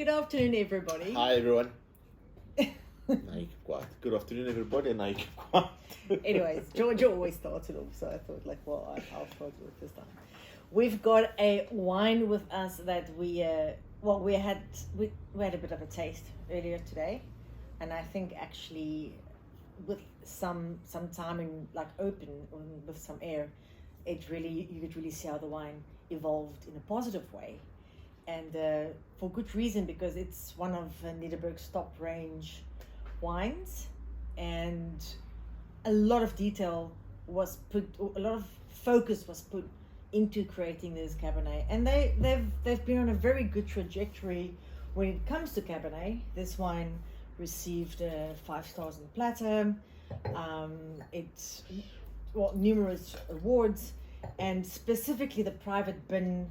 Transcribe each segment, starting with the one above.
Good afternoon, everybody. Hi, everyone. Now you keep quiet. Good afternoon, everybody. And now you keep quiet. Anyways, Georgia always starts it off, so I thought, I'll start with this time. We've got a wine with us that we had a bit of a taste earlier today, and I think actually with some time in open with some air, you could really see how the wine evolved in a positive way, and for good reason, because it's one of Nederburg's top range wines, and a lot of focus was put into creating this Cabernet, and they've been on a very good trajectory when it comes to Cabernet. This wine received 5 stars in platinum. It's numerous awards, and specifically the private bin.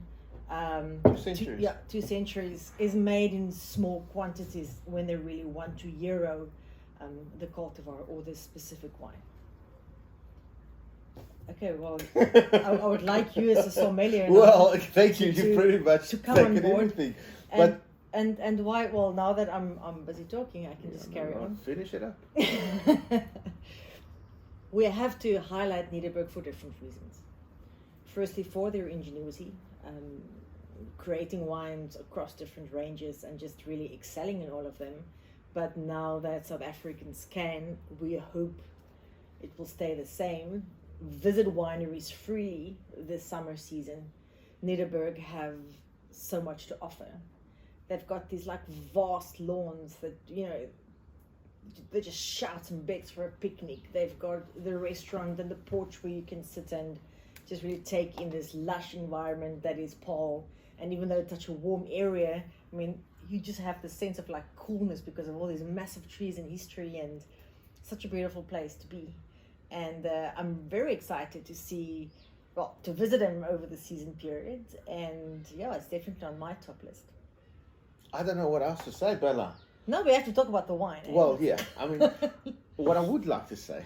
2 centuries. 2 centuries is made in small quantities when they really want to euro the cultivar or this specific wine. Okay, well, I would like you as a sommelier. Well, thank you. You pretty much to come on board. Everything. And why? Well, now that I'm busy talking, I can just carry on. Finish it up. We have to highlight Nederburg for different reasons. Firstly, for their ingenuity, creating wines across different ranges and just really excelling in all of them. But now that South Africans can, we hope it will stay the same, visit wineries freely this summer season. Nederburg have so much to offer. They've got these vast lawns that, they just shout and begs for a picnic. They've got the restaurant and the porch where you can sit and just really take in this lush environment that is Paarl. And even though it's such a warm area, I mean, you just have the sense of coolness because of all these massive trees and history, and such a beautiful place to be. And I'm very excited to visit them over the season period. And yeah, it's definitely on my top list. I don't know what else to say, Bella. No, we have to talk about the wine. Well, yeah. I mean, what I would like to say,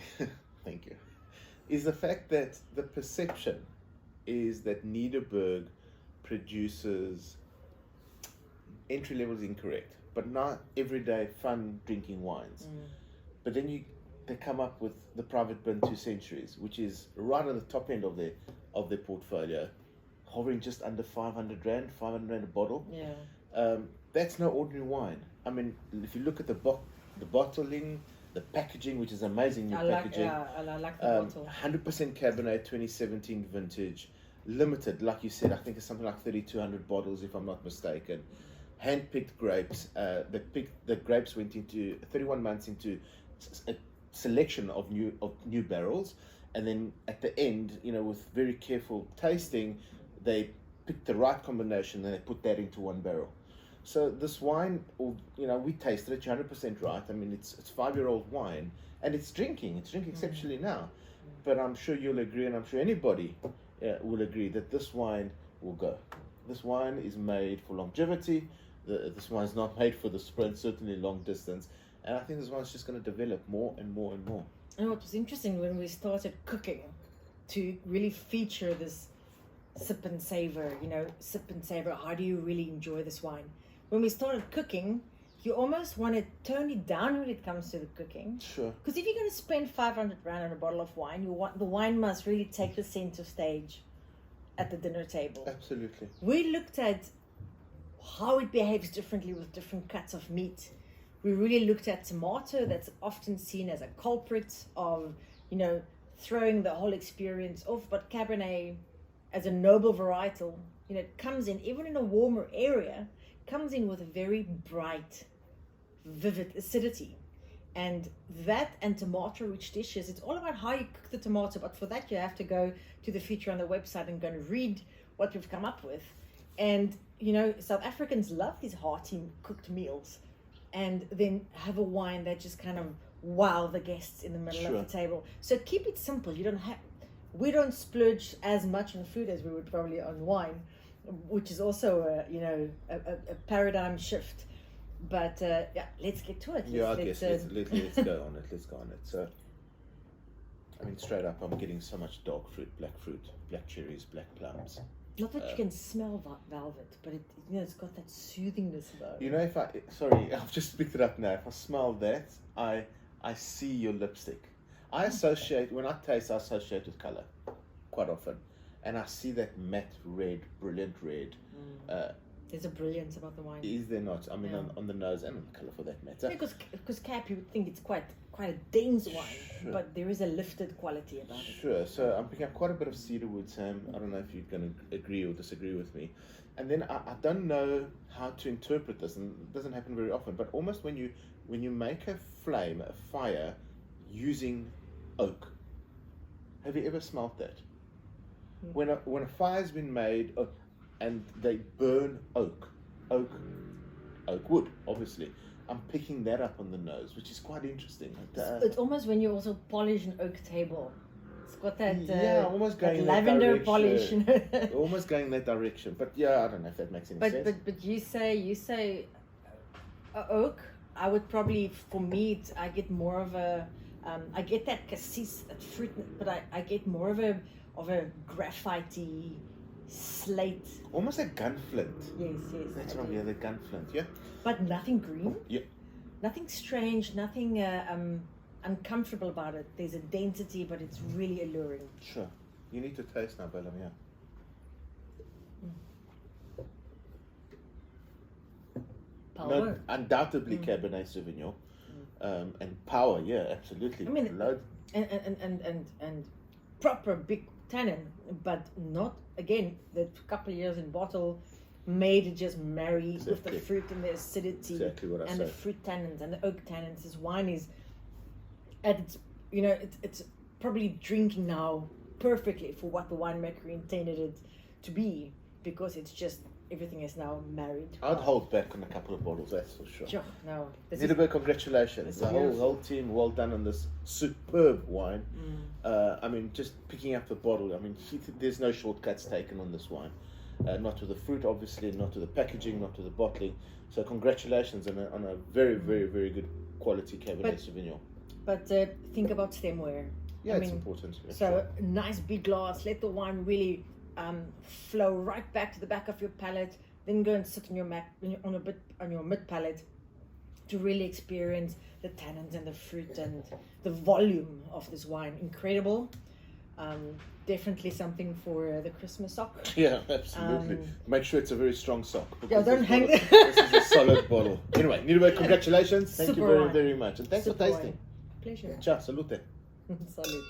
thank you, is the fact that the perception is that Nederburg produces entry level is incorrect, but not everyday fun drinking wines. But then they come up with the private bin 2 centuries, which is right at the top end of their portfolio, hovering just under 500 rand a bottle. Yeah. That's no ordinary wine. I mean, if you look at the bottling, the packaging, which is amazing new packaging. I like the bottle. 100% Cabernet 2017 vintage, limited, like you said. I think it's something like 3,200 bottles, if I'm not mistaken. Hand-picked grapes. The grapes went into 31 months into a selection of new barrels, and then at the end, with very careful tasting, they picked the right combination and they put that into one barrel. So this wine, we tasted it 100% right. I mean, it's 5-year-old wine, and it's drinking exceptionally now. But I'm sure you'll agree, and I'm sure anybody will agree that this wine will go. This wine is made for longevity. This wine's not made for the sprint, certainly long distance. And I think this one's just going to develop more and more and more. And what was interesting when we started cooking to really feature this sip and savor, how do you really enjoy this wine? When we started cooking, you almost want to tone it down when it comes to the cooking. Sure. Because if you're going to spend 500 rand on a bottle of wine, the wine must really take the center stage at the dinner table. Absolutely. We looked at how it behaves differently with different cuts of meat. We really looked at tomato, that's often seen as a culprit of, throwing the whole experience off. But Cabernet, as a noble varietal, comes in, even in a warmer area, comes in with a very bright, vivid acidity. And that and tomato-rich dishes, it's all about how you cook the tomato. But for that, you have to go to the feature on the website and go and read what we've come up with. And, South Africans love these hearty cooked meals, and then have a wine that just kind of wow the guests in the middle of the table. So keep it simple. We don't splurge as much on food as we would probably on wine, which is also a paradigm shift. But let's get to it. Let's go on it. Let's go on it. So, I mean, straight up, I'm getting so much dark fruit, black cherries, black plums. Not that you can smell velvet, but it's got that soothingness about it. You know, sorry, I've just picked it up now. If I smell that, I see your lipstick. I associate, when I taste, I associate with color quite often. And I see that matte red, brilliant red. There's a brilliance about the wine. Is there not? I mean, on the nose and on the color for that matter. Because Cap, you would think it's quite a dense wine, but there is a lifted quality about it. Sure. So I'm picking up quite a bit of cedarwood, Sam. I don't know if you're going to agree or disagree with me. And then I don't know how to interpret this, and it doesn't happen very often. But almost when you make a flame, a fire, using oak, have you ever smelt that? When a fire's been made and they burn oak wood, obviously, I'm picking that up on the nose, which is quite interesting. It's almost when you also polish an oak table. It's got that almost going that lavender polish. Almost going that direction. But yeah, I don't know if that makes any sense. But you say oak. I would probably, for me, I get more of a I get that cassis, that fruit, but I get more of a graphite-y slate. Almost a gunflint. Yes. That's right, the gunflint, yeah. But nothing green. Yeah. Nothing strange, nothing uncomfortable about it. There's a density, but it's really alluring. Sure. You need to taste now, Bella, yeah. Power. No, undoubtedly Cabernet Sauvignon. And power, yeah, absolutely. I mean, and proper big tannin, but not, again, the couple of years in bottle made it just marry with the fruit and the acidity. Exactly what I and said. The fruit tannins and the oak tannins. This wine is at its, it's probably drinking now perfectly for what the winemaker intended it to be, because it's just, everything is now married. I'd hold back on a couple of bottles, that's for sure. Sure, no. Nederburg, congratulations. The whole team, well done on this superb wine. I mean, just picking up the bottle, I mean, there's no shortcuts taken on this wine. Not to the fruit, obviously, not to the packaging, not to the bottling. So congratulations on a very, very, very good quality Cabernet Sauvignon. But think about stemware. Yeah, it's important. Yeah, so sure. a nice big glass, let the wine really flow right back to the back of your palate, then go and sit on your mid palate to really experience the tannins and the fruit and the volume of this wine. Incredible. Definitely something for the Christmas sock. Yeah, absolutely. Make sure it's a very strong sock. Yeah, don't hang. This is a solid bottle. Anyway, Nederburg, congratulations. Thank you very, very much. And thanks for tasting. Pleasure. Ciao, salute. Salute.